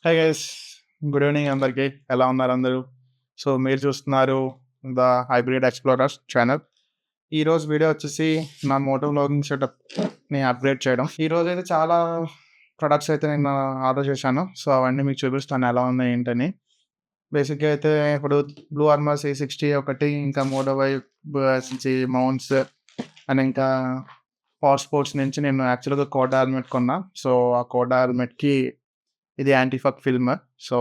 Hi guys, good evening అందరికి. ఎలా ఉన్నారు అందరూ? సో మీరు చూస్తున్నారు ద హైబ్రిడ్ ఎక్స్‌ప్లోరర్స్ ఛానల్. ఈరోజు వీడియో వచ్చేసి నా మోటో వ్లాగింగ్ సెటప్‌ని అప్‌గ్రేడ్ చేయడం. ఈరోజైతే చాలా ప్రొడక్ట్స్ అయితే నేను ఆర్డర్ చేశాను. సో అవన్నీ మీకు చూపిస్తాను ఎలా ఉన్నాయి ఏంటని. బేసిక్‌గా అయితే ఇప్పుడు బ్లూ ఆర్మర్ C60 ఒకటి, ఇంకా మోటో వైబ్ నుంచి మౌంట్స్ అండ్ ఇంకా పవర్ స్పోర్ట్స్ నుంచి నేను యాక్చువల్‌గా కోడా హెల్మెట్ కొన్నా. సో ఆ కోడా హెల్మెట్‌కి ఇది యాంటీ ఫక్ ఫిల్మ్. సో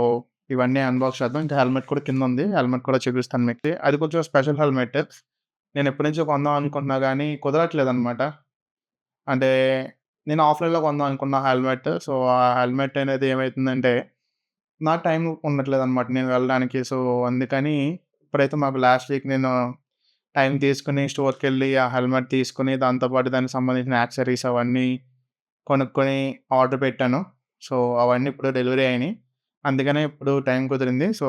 ఇవన్నీ అన్బాక్స్ చేద్దాం. ఇంకా హెల్మెట్ కూడా కిందుంది. హెల్మెట్ కూడా చూపిస్తాను మీకు. అది కొంచెం స్పెషల్ హెల్మెట్. నేను ఎప్పటినుంచో కొందాం అనుకుంటున్నా గానీ కుదరట్లేదనమాట. అంటే నేను ఆఫ్‌లైన్‌లో కొందాం అనుకున్న హెల్మెట్. సో ఆ హెల్మెట్ అనేది ఏమైతుందంటే నా టైం ఉండట్లేదనమాట నేను వెళ్ళడానికి. సో అందుకని ఇప్పుడైతే మాకు లాస్ట్ వీక్ నేను టైం తీసుకొని స్టోర్‌కెళ్ళి ఆ హెల్మెట్ తీసుకొని దాంతో పాటు దానికి సంబంధించిన యాక్సెసరీస్ అవన్నీ కొనుక్కొని ఆర్డర్ పెట్టాను. సో అవన్నీ ఇప్పుడు డెలివరీ అయినాయి. అందుకనే ఇప్పుడు టైం కుదిరింది. సో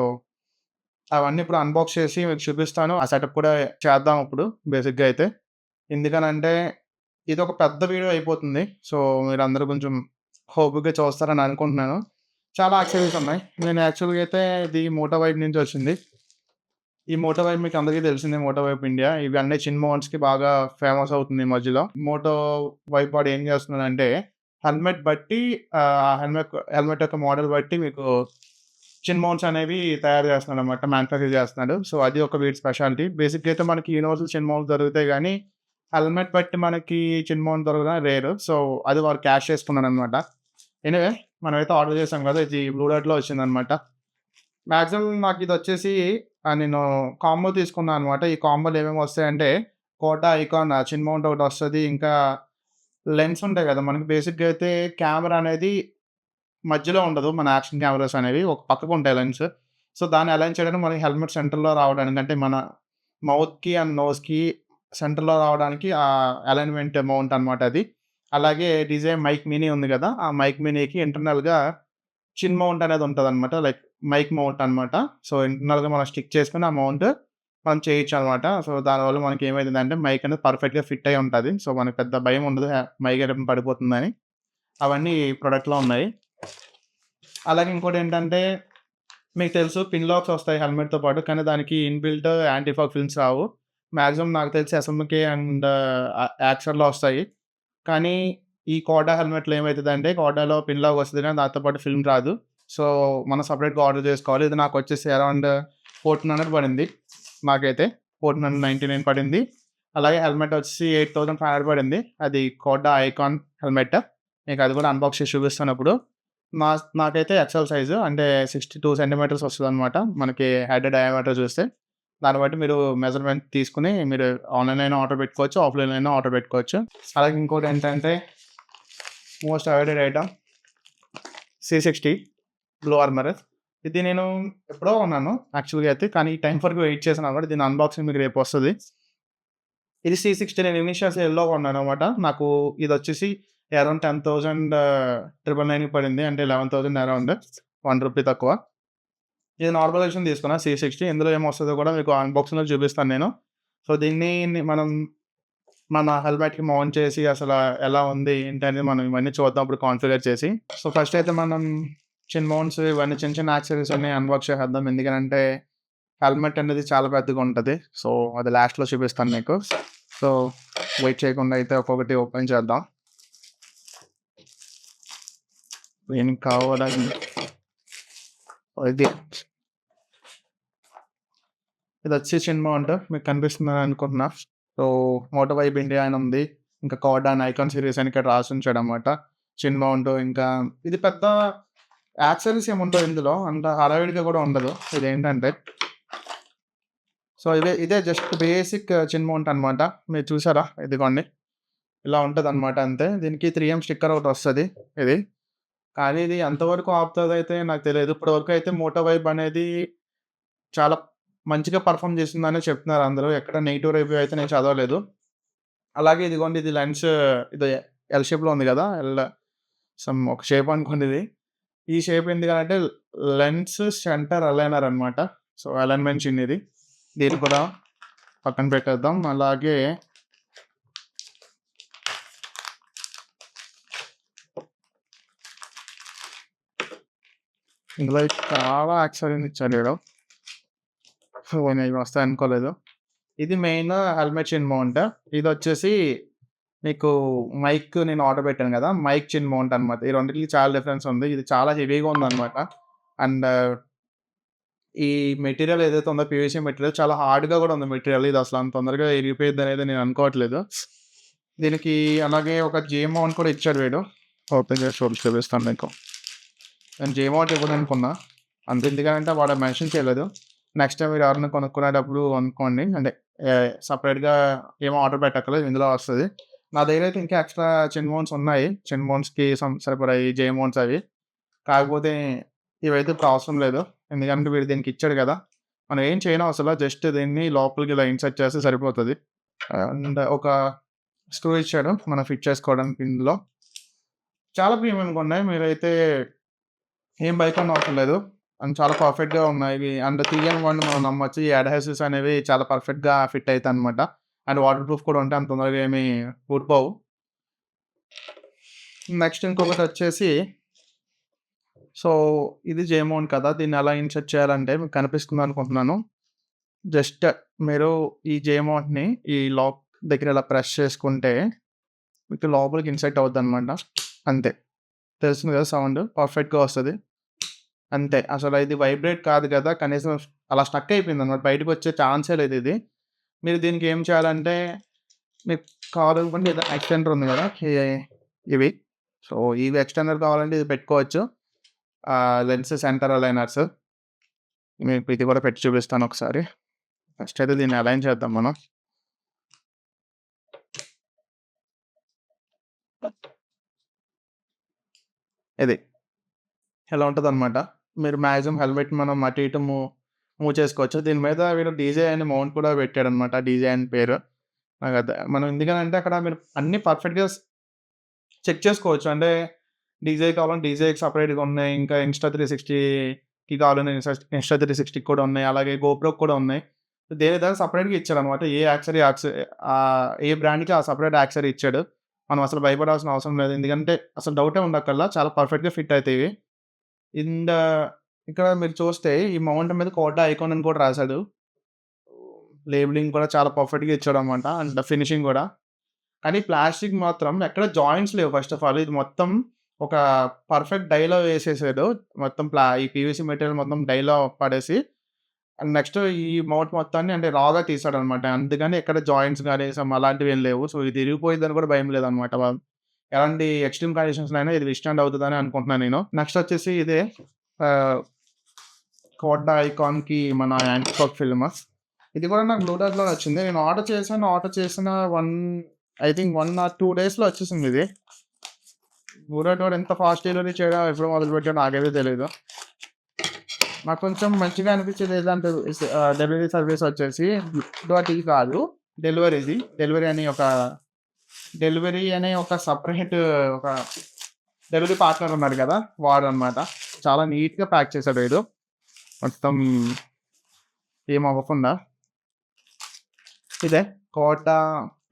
అవన్నీ ఇప్పుడు అన్బాక్స్ చేసి మీకు చూపిస్తాను. ఆ సెటప్ కూడా చేద్దాం ఇప్పుడు బేసిక్‌గా అయితే. ఎందుకనంటే ఇదొక పెద్ద వీడియో అయిపోతుంది. సో మీరందరూ కొంచెం ఓపికగా చూస్తారని అనుకుంటున్నాను. చాలా యాక్సెసరీస్ ఉన్నాయి. నేను యాక్చువల్‌గా అయితే ఇది మోటో వైబ్ నుంచి వచ్చింది. ఈ మోటో వైబ్ మీకు అందరికీ తెలిసిందే, మోటో వైబ్ ఇండియా. ఇవన్నీ చిన్ మౌంట్స్‌కి బాగా ఫేమస్ అవుతుంది ఈ మధ్యలో. మోటో వైబ్ వాడు ఏం చేస్తున్నాడంటే హెల్మెట్ బట్టి హెల్మెట్ హెల్మెట్ యొక్క మోడల్ బట్టి మీకు చిన్ మౌంట్స్ అనేవి తయారు చేస్తున్నాడనమాట. మ్యానుఫ్యాక్చర్ చేస్తున్నాడు. సో అది ఒక వీడి స్పెషాలిటీ. బేసిక్‌గా అయితే మనకి యూనివర్సల్ చిన్ మౌంట్స్ దొరుకుతాయి గానీ, హెల్మెట్ బట్టి మనకి చిన్ మౌంట్ దొరకడం రేర్. సో అది వాడు క్యాష్ చేసుకున్నాడనమాట. ఎనీవే మనమైతే ఆర్డర్ చేసాం కదా! ఇది బ్లూ డర్ట్‌లో వచ్చిందనమాట. మాక్సిమం నాకిదొచ్చేసి నేను కాంబో తీసుకున్నా అనమాట. ఈ కాంబోలో ఏమేమి వస్తాయంటే, కోటా ఐకాన్ చిన్ మౌంట్ ఒకటొస్తది. ఇంకా లెన్స్ ఉంటాయి కదా! మనకి బేసిక్‌గా అయితే కెమెరా అనేది మధ్యలో ఉండదు. మన యాక్షన్ కెమెరాస్ అనేవి ఒక పక్కకుంటాయి లెన్స్. సో, దాన్ని అలైన్ చేయడానికి మనకి హెల్మెట్ సెంటర్‌లో రావడానికి, అంటే మన మౌత్‌కి అండ్ నోస్‌కి సెంటర్‌లో రావడానికి అలైన్‌మెంట్ మౌంట్ అనమాట అది. అలాగే డీజే మైక్ మినీ ఉంది గదా! ఆ మైక్ మినీకి ఇంటర్నల్‌గా చిన్ మౌంట్ అనేది ఉంటదనమాట. లైక్ మైక్ మౌంట్ అనమాట. సో, ఇంటర్నల్‌గా మనం స్టిక్ చేసుకొని ఆ మౌంట్ మనం చేయొచ్చనమాట. సో, దానివల్ల మనకేమైతదంటే మైక్ అనేది పర్ఫెక్ట్‌గా ఫిట్ అయ్యి ఉంటది. సో, మనకు పెద్ద భయం ఉండదు. మైక్ ఎటైనా పడిపోతుందని. అవన్నీ ఈ ప్రొడక్ట్‌లో ఉన్నాయి. అలాగే ఇంకోటేంటంటే, మీకు తెలుసు పిన్ లాక్స్ వస్తాయి హెల్మెట్‌తో పాటు. కానీ దానికి ఇన్‌బిల్ట్ యాంటీ ఫగ్ ఫిల్మ్స్ రావు. మాక్సిమం నాకు తెలిసి ఎస్ఎంకే అండ్ యాక్సర్‌లో వస్తాయి. కానీ ఈ కోడా హెల్మెట్‌లో ఏమైతదంటే, కోడాలో పిన్ లాక్ వస్తది కానీ దాంతో పాటు ఫిల్మ్ రాదు. సో, మనం సెపరేట్‌గా ఆర్డర్ చేసుకోవాలి. ఇది నాకొచ్చేసి అరౌండ్ 1400 పడింది నాకైతే. 1499 పడింది. అలాగే హెల్మెట్ వచ్చేసి 8500 పడింది. అది కోడా ఐకాన్ హెల్మెట్. మీకు అది కూడా అన్బాక్స్ చేసి చూపిస్తానిప్పుడు. నాకైతే ఎక్స్‌ఎల్ సైజు, అంటే 62 సెంటీమీటర్స్ వస్తదనమాట. మనకి హెడ్ డయామీటర్ చూస్తే. దాన్ని బట్టి మీరు మెజర్‌మెంట్ తీసుకొని మీరు ఆన్‌లైన్‌లో అయినా ఆర్డర్ పెట్టుకోవచ్చు. ఆఫ్‌లైన్‌లో అయినా ఆర్డర్ పెట్టుకోవచ్చు. అలాగే ఇంకోటేంటంటే most awaited item C60 blue armour. ఇది నేను ఎప్పుడో కొన్నాను యాక్చువల్‌గా అయితే. కానీ ఈ టైం వరకు వెయిట్ చేశాననమాట. దీని అన్బాక్సింగ్ మీకు రేపొస్తది. ఇది C60 నేను ఇనీషియల్స్ ఎల్లో కొన్నాననమాట. నాకు ఇదొచ్చేసి అరౌండ్ 10,999కి పడింది. అంటే 11,000 అరౌండ్. రూ. 1 తక్కువ. ఇది నార్మల్ ఎడిషన్ తీసుకున్నా C60. ఇందులో ఏమొస్తదో కూడా మీకు అన్బాక్సింగ్‌లో చూపిస్తాను నేను. సో, దీన్ని మనం మన హెల్మెట్‌కి మౌంట్ చేసి అసల ఎలా ఉంది, ఏంటి అనేది మనం ఇవన్నీ చూద్దాం ఇప్పుడు కాన్ఫిగర్ చేసి. సో, ఫస్ట్ అయితే మనం చిన్ మౌంట్స్ ఇవన్నీ చిన్న చిన్న యాక్సెసరీస్ అన్నీ అన్బాక్స్ చేసేద్దాం. ఎందుకనంటే హెల్మెట్ అనేది చాలా పెద్దగా ఉంటది. సో, అది లాస్ట్‌లో చూపిస్తాను మీకు. సో, వెయిట్ చేయకుండా అయితే ఒక్కొక్కటి ఓపెన్ చేద్దాం. దీనికి కావాలని ఇది ఇదొచ్చి చిన్ మౌంట్ మీకు కనిపిస్తుందని అనుకుంటున్నా. సో, మోటో వైబ్ ఇండియా అని ఉంది. ఇంకా కార్డ్ అండ్ ఐకాన్ సీరీస్ అని ఇక్కడ రాసుంచాడనమాట. చిన్ మౌంట్ ఇంకా ఇది పెద్ద యాక్సెసరీస్ ఏముండవు ఇందులో. అంత హడావిడిగా కూడా ఉండదు. ఇదేంటంటే సో, ఇదే జస్ట్ బేసిక్ చిన్ మౌంట్ అనమాట. మీరు చూసారా? ఇదిగోండి. ఇలా ఉంటదనమాట అంతే. దీనికి 3M స్టిక్కర్ ఒకటొస్తది ఇది. కానీ ఇది ఎంతవరకు ఆపుతదైతే నాకు తెలీదు. ఇప్పటివరకు అయితే మోటో వైబ్ అనేది చాలా మంచిగా పెర్ఫార్మ్ చేసిందనే చెప్తున్నారు అందరూ. ఎక్కడ నెగెటివ్ రివ్యూ అయితే నేను చదవలేదు. అలాగే ఇదిగోండి, ఇది లెన్స్ ఇది ఎల్ షేప్‌లో ఉంది గదా! ఒక షేప్ అనుకోండి ఇది. ఈ షేప్ ఎందుకనంటే లెన్స్ సెంటర్ అలైనర్ అనమాట. సో, అలైన్‌మెంట్ చిన్ ఇది. దీన్ని కూడా పక్కన పెట్టేద్దాం. అలాగే ఇందులో చాలా యాక్సెసరీస్ ఇచ్చాడు వీడు. సో, నేను ఇవి వస్తాయి అనుకోలేదు. ఇది మెయిన్ హెల్మెట్ చిన్ మౌంట్. ఇదొచ్చేసి మీకు మైక్ నేను ఆర్డర్ పెట్టాను గదా! మైక్ చిన్ మౌంట్ అనమాట. ఈ రెండిటికి చాలా డిఫరెన్స్ ఉంది. ఇది చాలా హెవీగా ఉందనమాట. అండ్ ఈ మెటీరియల్ ఏదైతే ఉందో పీవీసీ మెటీరియల్ చాలా హార్డ్‌గా గూడా ఉంది మెటీరియల్. ఇది అసలు అంత తొందరగా ఇరిగిపోయిద్దనేది నేను అనుకోవట్లేదు. దీనికి అలాగే ఒక జే మౌంట్ కూడా ఇచ్చాడు వీడు. ఓపెన్ చేసి చూపిస్తాను మీకు. నేను జే మౌంట్ ఇవ్వదనుకున్నా. అంత ఎందుకనంటే వాడు మెన్షన్ చేయలేదు. నెక్స్ట్ టైమ్ మీరు ఎవరైనా కొనుక్కునేటప్పుడు అనుకోండి. అంటే సెపరేట్‌గా ఏమో ఆర్డర్ పెట్టక్కర్లేదు. ఇందులో వస్తది. నా దగ్గర అయితే ఇంకా ఎక్స్‌ట్రా చిన్ మౌంట్స్ ఉన్నాయి. చిన్ మౌంట్స్‌కి సరిపడాయి జే మౌంట్స్ అవి. కాకపోతే ఇవైతే ఇప్పుడు అవసరం లేదు. ఎందుకంటే వీడు దీనికి ఇచ్చాడు గదా! మనం ఏం చేయనవసరంలా. జస్ట్ దీన్ని లోపలికి ఇలా ఇన్సర్ట్ చేస్తే సరిపోతది. అండ్ ఒక స్క్రూ ఇచ్చాడు. మనం ఫిట్ చేసుకోవడానికి ఇందులో. చాలా ప్రీమియంగా ఉన్నాయి. మీరైతే ఏం భయపడనవసరం అవసరం లేదు. అండ్ చాలా పర్ఫెక్ట్‌గా ఉన్నాయి ఇవి. అండ్ 3-in-1 మనం నమ్మొచ్చు. ఈ అడ్హెసివ్స్ అనేవి చాలా పర్ఫెక్ట్‌గా ఫిట్ అయితాయన్నమాట. అండ్ వాటర్ ప్రూఫ్ కూడా ఉంటాయి. అంత తొందరగా ఏమి ఊడిపోవు. నెక్స్ట్ ఇంకొకటొచ్చేసి సో, ఇది జే మౌంట్ కదా! దీన్ని ఎలా ఇన్సర్ట్ చేయాలంటే మీకు కనిపిస్తుందనుకుంటున్నాను. జస్ట్ మీరు ఈ జే మౌంట్‌ని ఈ లాక్ దగ్గర ఇలా ప్రెస్ చేసుకుంటే మీకు లోపలికి ఇన్సర్ట్ అవుద్దనమాట. అంతే. తెలిసింది కదా సౌండ్. పర్ఫెక్ట్‌గా వస్తది. అంతే. అసలు ఇది వైబ్రేట్ కాదు కదా! కనీసం అలా స్టక్ అయిపోయిందనమాట. బయటకొచ్చే ఛాన్సే లేదు ఇది. మీరు దీనికి ఏం చేయాలంటే మీకు కావాలనుకుంటే ఏదో ఎక్స్టెండర్ ఉంది కదా! ఇవి. సో, ఇవి ఎక్స్టెండర్ కావాలంటే ఇది పెట్టుకోవచ్చు. Lens centre aligners. మీకు ఇది కూడా పెట్టి చూపిస్తాను ఒకసారి. ఫస్ట్ అయితే దీన్ని అలైన్ చేద్దాం మనం. ఇది. ఇలా ఉంటదనమాట. మీరు మాక్సిమం హెల్మెట్ మనం అటు ఇటు మూవ్ చేసుకోవచ్చు. దీని మీద వీడు డీజే అని మౌంట్ కూడా పెట్టాడనమాట. డీజే అని పేరు. మనం ఎందుకనంటే అక్కడ మీరు అన్నీ పర్ఫెక్ట్‌గా చెక్ చేసుకోవచ్చు. అంటే డీజే కావాలంటే డీజేకి సెపరేట్‌గా ఉన్నాయి. ఇంకా ఇన్‌స్టా 360కి కావాలంటే ఇన్‌స్టా 360కి కూడా ఉన్నాయి. అలాగే గోప్రోకి కూడా ఉన్నాయి. దేనికి దానికి సెపరేట్‌గా ఇచ్చాడనమాట. ఏ బ్రాండ్‌కి ఆ సెపరేట్ యాక్సెసరీ ఇచ్చాడు. మనం అసలు భయపడాల్సిన అవసరం లేదు. ఎందుకంటే అసలు డౌటే ఉండక్కర్లా. చాలా పర్ఫెక్ట్‌గా ఫిట్ అయితాయి ఇవి. ఇంద ఇక్కడ మీరు చూస్తే ఈ మౌంట్ మీద కోటా ఐకాన్ అని కూడా రాసాడు. లేబులింగ్ కూడా చాలా పర్ఫెక్ట్‌గా ఇచ్చాడనమాట. అండ్ ఫినిషింగ్ గూడా. కానీ ప్లాస్టిక్ మాత్రం ఎక్కడ జాయింట్స్ లేవు ఫస్ట్ ఆఫ్ ఆల్. ఇది మొత్తం ఒక పర్ఫెక్ట్ డైలో వేసేసాడు. మొత్తం ఈ పీవీసీ మెటీరియల్ మొత్తం డైలో పడేసి అండ్ నెక్స్ట్ ఈ మౌంట్ మొత్తాన్ని అంటే రాగా తీసాడనమాట. అందుకని ఎక్కడ జాయింట్స్ గాని అలాంటివి ఏం లేవు. సో, ఇది ఇరిగిపోయిద్దని కూడా భయం లేదనమాట. ఎలాంటి ఎక్స్‌ట్రీమ్ కండిషన్స్‌లో అయినా ఇది విత్‌స్టాండ్ అవుతదని అనుకుంటున్నాను నేను. నెక్స్ట్ వచ్చేసి ఇదే ఆహ్, కోడ్డా ఐకాన్‌కి మన యాంటీ షాక్ ఫిల్మ్. ఇది కూడా నాకు బ్లూ డార్ట్‌లో నచ్చింది. నేను ఆర్డర్ చేశాను. ఆర్డర్ చేసిన 1 ఆర్ 2 డేస్‌లో వచ్చేసింది ఇది. బ్లూ డార్ట్ వాడు ఎంత ఫాస్ట్ డెలివరీ చేయడం ఎప్పుడు మొదలుపెట్టాడో నాకైతే తెలీదు. నాకు కొంచెం మంచిగా అనిపించేది ఏదంటే డెలివరీ సర్వీస్ వచ్చేసి బ్లూ డార్ట్ ఇది కాదు. డెలివరీది. డెలివరీ అనే ఒక సెపరేట్ ఒక డెలివరీ పార్ట్నర్ ఉన్నాడు కదా! వాడనమాట. చాలా నీట్‌గా ప్యాక్ చేసాడు వీడు. మొత్తం ఏమవ్వకుండా. ఇదే కోటా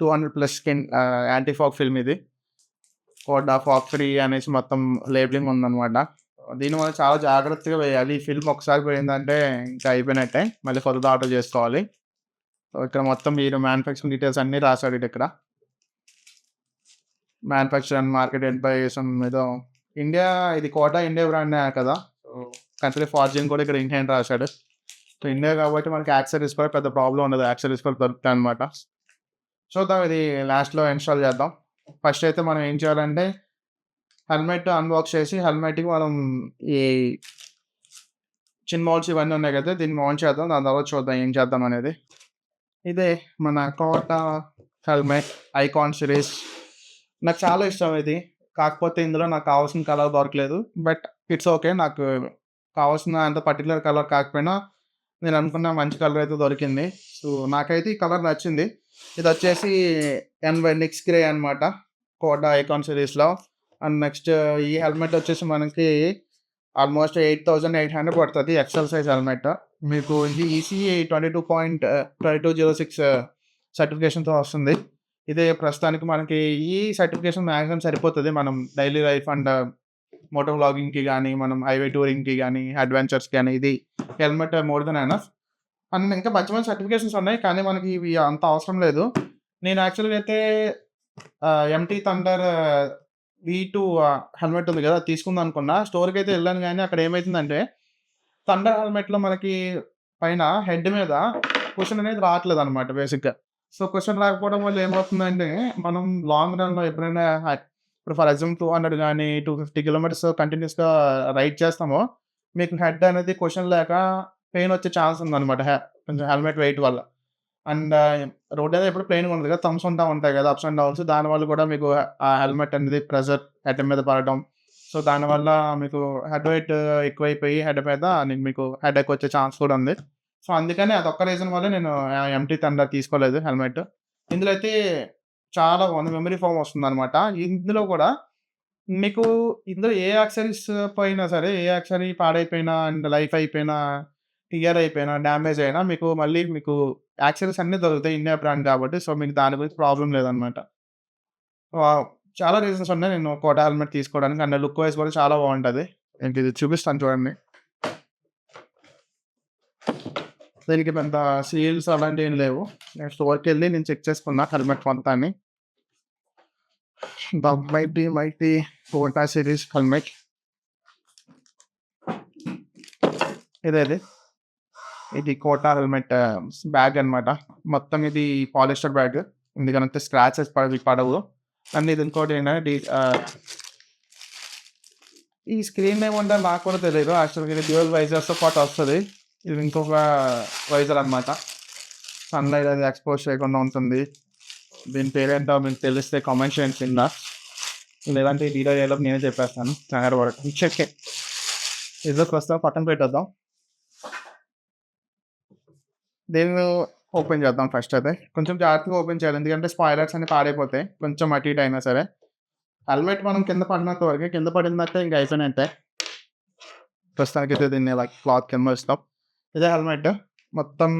200+ యాంటీ ఫాగ్ ఫిల్మ్ ఇది. కోటా ఫాగ్ ఫ్రీ అనేసి మొత్తం లేబులింగ్ ఉందనమాట. దీనివల్ల చాలా జాగ్రత్తగా వేయాలి. ఈ ఫిల్మ్ ఒకసారి పోయిందంటే ఇంకా అయిపోయినట్టే. మళ్ళీ కొత్తది ఆర్డర్ చేసుకోవాలి. సో, ఇక్కడ మొత్తం వీడు మ్యానుఫ్యాక్చరింగ్ డీటెయిల్స్ అన్నీ రాసాడు ఈడిక్కడ. మ్యానుఫ్యాక్చర్ అండ్ మార్కెటెడ్ బై ఏదో ఇండియా ఇది కోటా ఇండియా బ్రాండే కదా! సో, కంట్రీ ఫార్జిన్ కూడా ఇక్కడ ఇండియా అని రాసాడు. సో, ఇండియా కాబట్టి మనకి యాక్సెసరీస్ కూడా పెద్ద ప్రాబ్లమ్ ఉండదు. యాక్సెసరీస్ కూడా దొరుకుతాయనమాట. చూద్దాం ఇది లాస్ట్‌లో ఇన్‌స్టాల్ చేద్దాం. ఫస్ట్ అయితే మనం ఏం చేయాలంటే హెల్మెట్ అన్బాక్స్ చేసి హెల్మెట్‌కి మనం ఈ చిన్ మౌంట్స్ ఇవన్నీ ఉన్నాయి కదా! దీన్ని మౌంట్ చేద్దాం. దాని తర్వాత చూద్దాం ఏం చేద్దాం అనేది. ఇదే మన కోటా హెల్మెట్ ఐకాన్ సిరీస్. నాకు చాలా ఇష్టం ఇది. కాకపోతే ఇందులో నాకు కావాల్సిన కలర్ దొరకలేదు. But it's okay. నాకు కావాల్సిన అంత పర్టిక్యులర్ కలర్ కాకపోయినా నేను అనుకున్న మంచి కలర్ అయితే దొరికింది. సో, నాకైతే ఈ కలర్ నచ్చింది. ఇదొచ్చేసి నిక్స్ గ్రే అనమాట. కోటా ఐకాన్ సిరీస్‌లో. అండ్ నెక్స్ట్ ఈ హెల్మెట్ వచ్చేసి మనకి ఆల్మోస్ట్ 8,800 పడతది. XL size helmet. మీకు ఇది ఈసీఈ 22.2206 సర్టిఫికేషన్‌తో వస్తుంది. ఇదే ప్రస్తుతానికి మనకి ఈ సర్టిఫికేషన్ మాక్సిమం సరిపోతది. మనం డైలీ లైఫ్ అండ్ మోటో వ్లాగింగ్‌కి గానీ, మనం హైవే టూరింగ్‌కి గానీ, అడ్వెంచర్స్‌కి గానీ ఇది helmet more than enough. And ఇంకా మంచి మంచి సర్టిఫికేషన్స్ ఉన్నాయి. కానీ మనకి ఇవి అంత అవసరం లేదు. నేను యాక్చువల్‌గా అయితే ఎంటీ థండర్ V2 హెల్మెట్ ఉంది గదా! అది తీసుకుందామనుకున్నా. స్టోర్‌కైతే ఎళ్ళాను గానీ అక్కడ ఏమైతుందంటే థండర్ హెల్మెట్‌లో మనకి పైన హెడ్ మీద కుషన్ అనేది రావట్లేదనమాట బేసిక్‌గా. సో, కుషన్ రాకపోవడం వల్ల ఏమవుతుందంటే, మనం లాంగ్ రన్‌లో ఎప్పుడైనా ఇప్పుడు ఫర్ ఎగ్జాంపుల్ 200 గానీ, 250 కిలోమీటర్స్ కంటిన్యూయస్‌గా రైడ్ చేస్తామో, మీకు హెడ్ అనేది కుషన్ లేక పెయిన్ వచ్చే ఛాన్స్ ఉందనమాట. కొంచెం హెల్మెట్ వెయిట్ వల్ల. అండ్ రోడ్ అనేది ఎప్పుడు ప్లెయిన్‌గా ఉండదు కదా! థంబ్స్ ఉంటా ఉంటాయి కదా! Ups and downs. దానివల్ల కూడా మీకు ఆ హెల్మెట్ అనేది ప్రెషర్ హెడ్ మీద పడటం. సో, దానివల్ల మీకు హెడ్ వెయిట్ ఎక్కువైపోయి హెడ్ మీద మీకు హెడేక్ వచ్చే ఛాన్స్ కూడా ఉంది. సో, అందుకని అదొక్క రీజన్ వల్లే నేను ఎంటీ థండర్ తీసుకోలేదు హెల్మెట్. ఇందులో అయితే చాలా బాగుంది. మెమరీ ఫోమ్ వస్తుందనమాట. ఇందులో కూడా మీకు ఇందులో ఏ యాక్సెసరీస్ పోయినా సరే, ఏ యాక్సెసరీ పాడైపోయినా అండ్ లైఫ్ అయిపోయినా, టియర్ అయిపోయినా, డ్యామేజ్ అయినా మీకు యాక్సెసరీస్ అన్నీ దొరుకుతాయి. ఇండియా బ్రాండ్ కాబట్టి. సో, మీకు దాని గురించి ప్రాబ్లమ్ లేదనమాట. వావ్! చాలా రీజన్స్ ఉన్నాయి నేను కోటా హెల్మెట్ తీసుకోవడానికి. అండ్ లుక్ వైస్ కూడా చాలా బాగుంటది. ఇది చూపిస్తాను చూడండి. దీనికి పెద్ద సీల్స్ అలాంటివేం లేవు. నేను స్టోర్‌కెళ్ళి నేను చెక్ చేసుకున్నా హెల్మెట్ మొత్తాన్ని. ద మైటీ కోటా సిరీస్ హెల్మెట్. ఇదే. ఇది కోటా హెల్మెట్ బ్యాగ్ అన్నమాట. మొత్తం ఇది పాలిస్టర్ బ్యాగ్. ఎందుకనంటే స్క్రాచెస్ పడవు. అండ్ ఇది ఇంకోటేంటంటే ఈ స్క్రీన్ నేమ్ ఉంటదని నాకు కూడా తెలీదు. యాక్చువల్‌గా ఇది డ్యూయల్ వైజర్స్‌తో పాటు వస్తది. ఇది ఇంకొక వైజర్ అన్నమాట. సన్‌లైట్ అది ఎక్స్‌పోజ్ చేయకుండా ఉంటుంది. దీని పేరేంటో మీకు తెలిస్తే కామెంట్ చేయండి కింద. లేదంటే ఈ వీడియో చేయలోపు నేనే చెప్పేస్తాను. కంగారు పడకండి. చెక్కే. ఏదో ప్రస్తుతం పక్కన పెట్టేద్దాం. దీన్ని ఓపెన్ చేద్దాం ఫస్ట్ అయితే. కొంచెం జాగ్రత్తగా ఓపెన్ చేయాలి. ఎందుకంటే స్పాయిలర్స్ అన్నీ పాడైపోతాయి. కొంచెం అటు ఇటు అయినా సరే. హెల్మెట్ మనం కింద పడినంత వరకే. కింద పడిందంటే ఇంక అయిపోయినట్టే. ప్రస్తుతానికైతే దీన్ని ఇలా క్లాత్ కింద ఇస్తాం. ఇదే హెల్మెట్. మొత్తం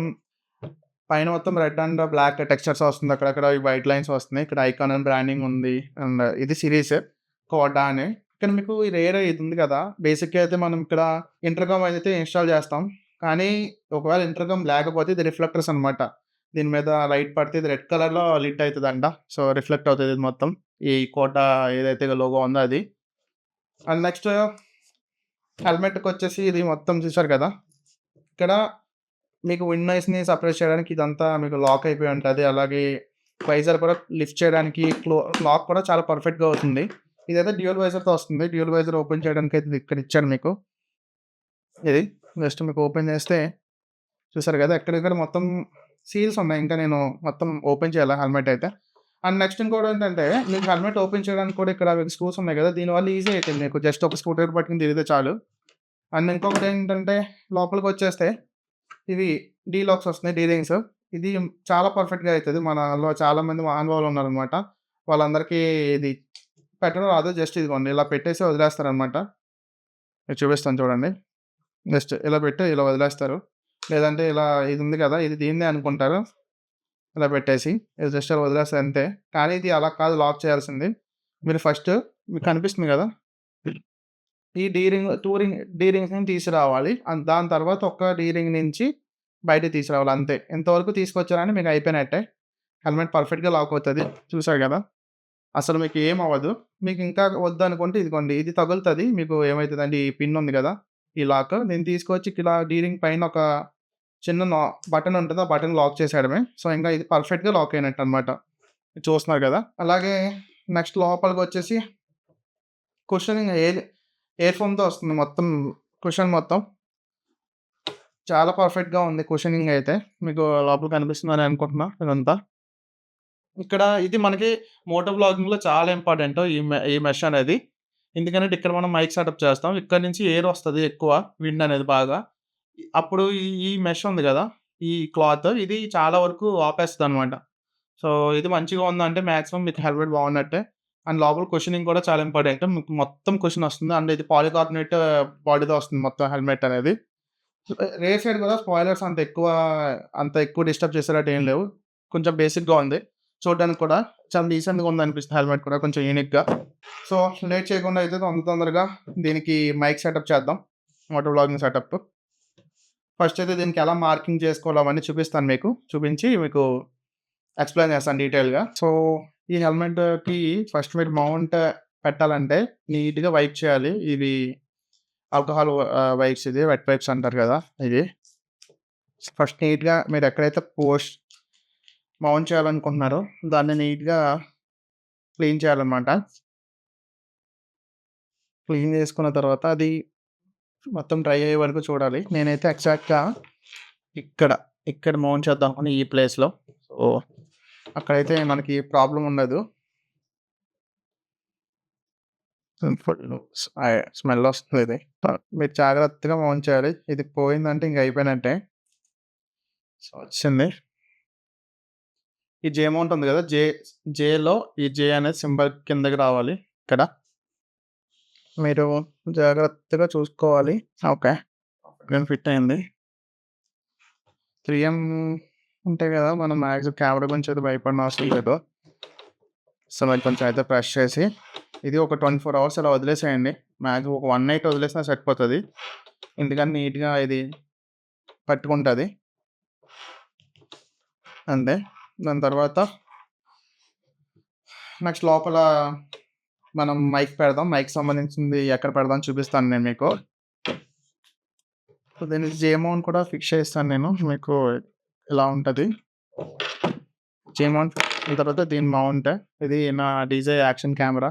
పైన మొత్తం రెడ్ అండ్ బ్లాక్ టెక్స్చర్స్ వస్తుంది. అక్కడక్కడ వైట్ లైన్స్ వస్తున్నాయి. ఇక్కడ ఐకాన్ అని బ్రాండింగ్ ఉంది. అండ్ ఇది సిరీస్ కోటా అని. ఇక్కడ మీకు ఈ రేర్ ఇది ఉంది కదా! బేసిక్‌గా అయితే మనం ఇక్కడ ఇంటర్‌కామ్ అయితే ఇన్‌స్టాల్ చేస్తాం. కానీ ఒకవేళ ఇంటర్‌కామ్ లేకపోతే ఇది రిఫ్లెక్టర్స్ అనమాట. దీని మీద లైట్ పడితే ఇది రెడ్ కలర్‌లో లిట్ అయితదంట. సో, రిఫ్లెక్ట్ అవుతది ఇది మొత్తం. ఈ కోటా ఏదైతే లోగో ఉందో అది. అండ్ నెక్స్ట్ హెల్మెట్‌కొచ్చేసి ఇది మొత్తం చూసారు కదా! ఇక్కడ మీకు విండ్ నాయిస్‌ని సప్రెస్ చేయడానికి ఇదంతా మీకు లాక్ అయిపోయి ఉంటది. అలాగే వైజర్ కూడా లిఫ్ట్ చేయడానికి లాక్ కూడా చాలా పర్ఫెక్ట్‌గా అవుతుంది. ఇదైతే డ్యూయల్ వైజర్‌తో వస్తుంది. డ్యూయల్ వైజర్ ఓపెన్ చేయడానికైతే ఇది ఇక్కడ ఇచ్చాడు మీకు. ఇది జస్ట్ మీకు ఓపెన్ చేస్తే చూసారు కదా! ఎక్కడిక్కడ మొత్తం సీల్స్ ఉన్నాయి. ఇంకా నేను మొత్తం ఓపెన్ చేయాలా హెల్మెట్ అయితే. అండ్ నెక్స్ట్ ఇంకోటేంటంటే మీకు హెల్మెట్ ఓపెన్ చేయడానికి కూడా ఇక్కడ స్క్రూస్ ఉన్నాయి కదా! దీనివల్ల ఈజీ అయిపోయింది మీకు. జస్ట్ ఒక స్క్రూ డ్రైవర్ పట్టుకొని తిరిగితే చాలు. అండ్ ఇంకొకటేంటంటే లోపలికొచ్చేస్తే ఇవి డీ లాక్స్ వస్తున్నాయి. D rings. ఇది చాలా పర్ఫెక్ట్‌గా అయితది. మనలో చాలామంది మహానుభావులు ఉన్నారనమాట. వాళ్ళందరికీ ఇది పెట్టడం రాదు. జస్ట్ ఇదిగోండి ఇలా పెట్టేసి వదిలేస్తారనమాట. మీకు చూపిస్తాను చూడండి. జస్ట్ ఇలా పెట్టి ఇలా వదిలేస్తారు. లేదంటే ఇలా ఇది ఉంది కదా! ఇది దీనిదే అనుకుంటారు. ఇలా పెట్టేసి ఇది జస్ట్ అలా వదిలేస్తారు అంతే. కానీ ఇది అలా కాదు లాక్ చేయాల్సింది. మీరు ఫస్ట్ మీకు కనిపిస్తుంది కదా! ఈ డీ రింగ్స్‌ని తీసుకురావాలి. దాని తర్వాత ఒక్క డీ రింగ్ నుంచి బయటకి తీసుకురావాలి అంతే. ఇంతవరకు తీసుకొచ్చారంటే మీకు అయిపోయినట్టే. హెల్మెట్ పర్ఫెక్ట్‌గా లాక్ అవుతది. చూసారు కదా! అసలు మీకు ఏం అవ్వదు. మీకు ఇంకా వద్దనుకుంటే ఇదిగోండి ఇది తగులుతది. మీకు ఏమైతదంటే ఈ పిన్ ఉంది కదా! ఈ లాక్ దీన్ని తీసుకొచ్చి ఇలా డీ రింగ్ పైన ఒక చిన్న బటన్ ఉంటది. ఆ బటన్ లాక్ చేసేయడమే. సో, ఇంకా ఇది పర్ఫెక్ట్‌గా లాక్ అయినట్టనమాట. చూస్తున్నారు కదా! అలాగే నెక్స్ట్ లోపలికొచ్చేసి కుషనింగ్ ఎయిర్ ఫోమ్‌తో వస్తుంది మొత్తం కుషన్ మొత్తం. చాలా పర్ఫెక్ట్‌గా ఉంది కుషనింగ్ అయితే. మీకు లోపల కనిపిస్తుందని అనుకుంటున్నా ఇదంతా. ఇక్కడ ఇది మనకి మోటో వ్లాగింగ్‌లో చాలా ఇంపార్టెంట్ ఈ మెష్ అనేది. ఎందుకంటే ఇక్కడ మనం మైక్ సెటప్ చేస్తాం. ఇక్కడ నుంచి ఎయిర్ వస్తది ఎక్కువ విండ్ అనేది బాగా. అప్పుడు ఈ మెష్ ఉంది గదా! ఈ క్లాత్ ఇది చాలా వరకు ఆపేస్తదనమాట. సో, ఇది మంచిగా ఉందంటే మాక్సిమం మీకు హెల్మెట్ బాగున్నట్టే. అండ్ లోపల కుషనింగ్ కూడా చాలా ఇంపార్టెంట్. మీకు మొత్తం కుషన్ వస్తుంది. అండ్ ఇది పాలికార్బోనేట్ బాడీతో వస్తుంది మొత్తం హెల్మెట్ అనేది. రేర్ సైడ్ కూడా స్పాయిలర్స్ అంత ఎక్కువ డిస్టర్బ్ చేసేటట్టు ఏం లేవు. కొంచెం బేసిక్‌గా ఉంది. చూడడానికి కూడా చాలా డీసెంట్‌గా ఉందనిపిస్తుంది. హెల్మెట్ కూడా కొంచెం యూనిక్‌గా. సో, లేట్ చేయకుండా అయితే తొందరగా దీనికి మైక్ సెటప్ చేద్దాం. Moto vlogging setup. ఫస్ట్ అయితే దీనికి ఎలా మార్కింగ్ చేసుకోవాలో అవన్నీ చూపిస్తాను మీకు. చూపించి మీకు ఎక్స్‌ప్లెయిన్ చేస్తాను డీటెయిల్‌గా. సో, ఈ హెల్మెట్‌కి ఫస్ట్ మీరు మౌంట్ పెట్టాలంటే నీట్‌గా వైప్ చేయాలి. ఇవి ఆల్కహాల్ వైప్స్ ఇది వెట్ వైప్స్ అంటారు కదా! ఇది. ఫస్ట్ నీట్‌గా మీరు ఎక్కడైతే మౌంట్ చేయాలనుకుంటున్నారో దాన్ని నీట్‌గా క్లీన్ చేయాలన్నమాట. క్లీన్ చేసుకున్న తర్వాత అది మొత్తం డ్రై అయ్యే వరకు చూడాలి. నేనైతే ఎగ్జాక్ట్‌గా ఇక్కడ, ఇక్కడ మౌంట్ చేద్దాం అనుకున్న ఈ ప్లేస్‌లో. సో, అక్కడైతే మనకి ప్రాబ్లమ్ ఉండదు. ఫుల్లు స్మెల్ వస్తుంది ఇది. మీరు జాగ్రత్తగా మౌంట్ చేయాలి. ఇది పోయిందంటే ఇంక అయిపోయినట్టే. సో, వచ్చింది. ఈ జే మౌంట్ ఉంది కదా! జేలో ఈ జే అనేది సింబల్ కిందకి రావాలి ఇక్కడ. మీరు జాగ్రత్తగా చూసుకోవాలి. ఓకే. నేను ఫిట్ అయింది. 3M ఉంటాయి కదా! మనం మ్యాక్సిమం కెమెరా గురించి అయితే భయపడిన అవసరం లేదు. సో, మరి కొంచెం అయితే ప్రెస్ చేసి ఇది ఒక 24 అవర్స్ అలా వదిలేసేయండి. మ్యాక్సిమం ఒక 1 నైట్ వదిలేసినా సరిపోతది. ఎందుకంటే నీట్‌గా ఇది పట్టుకుంటది. అంతే. దాని తర్వాత నెక్స్ట్ లోపల మనం మైక్ పెడదాం. మైక్‌కి సంబంధించింది ఎక్కడ పెడదాం చూపిస్తాను నేను మీకు. సో, దీనికి జే మౌంట్ కూడా ఫిక్స్ చేస్తాను నేను. మీకు ఇలా ఉంటది. జే మౌంట్ పెట్టిన తర్వాత దీని మౌంట్. ఇది నా డీజే యాక్షన్ కెమెరా.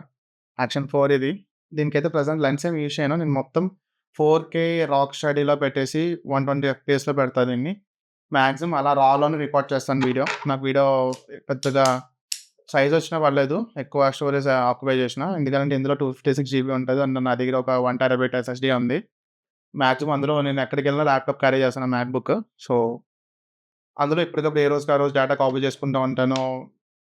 యాక్షన్ 4 ఇది. దీనికైతే ప్రెజెంట్ లెన్స్ ఏమి యూజ్ చేయను. నేను మొత్తం 4K రాక్ స్టడీలో పెట్టేసి 120 ఎఫ్‌పిఎస్‌లో పెడతా దీన్ని. మాక్సిమం అలా రాలోనే రికార్డ్ చేస్తాను వీడియో. నాకు వీడియో పెద్దగా సైజ్ వచ్చినా పర్లేదు. ఎక్కువ స్టోరేజ్ ఆక్యుపై చేసినా. ఎందుకంటే ఇందులో 256 జీబీ ఉంటది. అండ్ నా దగ్గర ఒక 1 టెరాబైట్ ఎస్ఎస్‌డీ ఉంది. మాక్సిమం అందులో నేను ఎక్కడికెళ్ళినా ల్యాప్‌టాప్ క్యారీ చేస్తాను మ్యాక్‌బుక్. సో, అందులో ఎప్పటికప్పుడు ఏ రోజుకి ఆ రోజు డేటా కాపీ చేసుకుంటా ఉంటాను.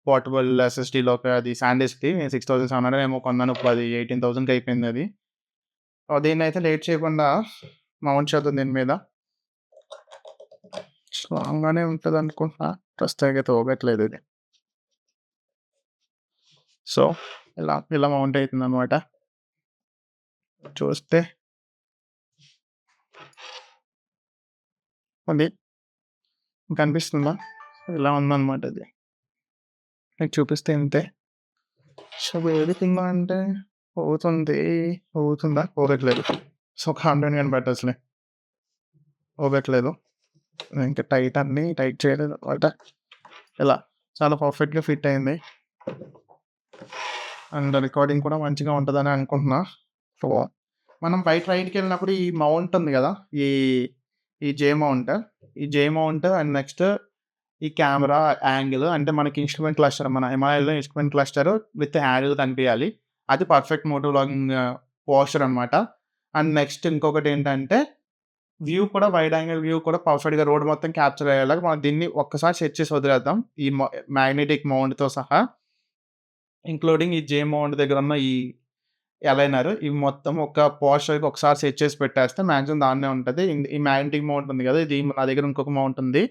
పోర్టబుల్ ఎస్ఎస్‌డీలోకి అది సాండిస్క్‌ది 6700 ఏమో కొన్నాను. ఇప్పుడు అది 18,000కి అయిపోయింది అది. దీన్నైతే లేట్ చేయకుండా మౌంట్ చేద్దాం దీని మీద. స్ట్రాంగ్‌గానే ఉంటదనుకుంటున్నా. ప్రస్తుతానికైతే ఊగట్లేదు ఇది. సో, ఇలా మౌంట్ అయితుందనమాట. చూస్తే అది కనిపిస్తుందా? ఇలా ఉందనమాట ఇది. మీకు చూపిస్తే ఇంతే. సో, వేడిగా అంటే ఊగుతుంది. ఊగుతుందా? ఊగట్లేదు. సో, కామ్‌డౌన్ గాని పెట్టొచ్చులే. ఊగట్లేదు. ఇంకా అన్నీ టైట్ చేయలేదనమాట. ఇలా చాలా పర్ఫెక్ట్‌గా ఫిట్ అయింది. అండ్ రికార్డింగ్ కూడా మంచిగా ఉంటదని అనుకుంటున్నా. సో, మనం బయట రైడ్‌కెళ్ళినప్పుడు ఈ మౌంట్ ఉంది గదా! ఈ ఈ జే మౌంట్. ఈ జే మౌంట్ అండ్ నెక్స్ట్ ఈ కెమెరా యాంగిల్ అంటే మనకి ఇన్‌స్ట్రుమెంట్ క్లస్టర్ మన హిమాలయాలో ఇన్‌స్ట్రుమెంట్ క్లస్టర్ విత్ యాంగిల్ కనిపియాలి. అది పర్ఫెక్ట్ మోటో వ్లాగింగ్ పోస్చర్ అనమాట. అండ్ నెక్స్ట్ ఇంకొకటేంటంటే వ్యూ కూడా వైడ్ యాంగిల్ వ్యూ కూడా పర్ఫెక్ట్‌గా రోడ్ మొత్తం క్యాప్చర్ అయ్యేలాగా మనం దీన్ని ఒక్కసారి సెట్ చేసి వదిలేద్దాం. ఈ మ్యాగ్నెటిక్ మౌంట్‌తో సహా. ఇంక్లూడింగ్ ఈ జే మౌంట్ దగ్గరున్న ఈ అలైనర్ ఇవి మొత్తం ఒక పోస్చర్‌కి ఒకసారి సెట్ చేసి పెట్టేస్తే మాక్సిమం దాన్నే ఉంటది. ఈ మ్యాగ్నెటిక్ మౌంట్ ఉంది గదా! ఇది నా దగ్గర ఇంకొక మౌంట్ ఉంది.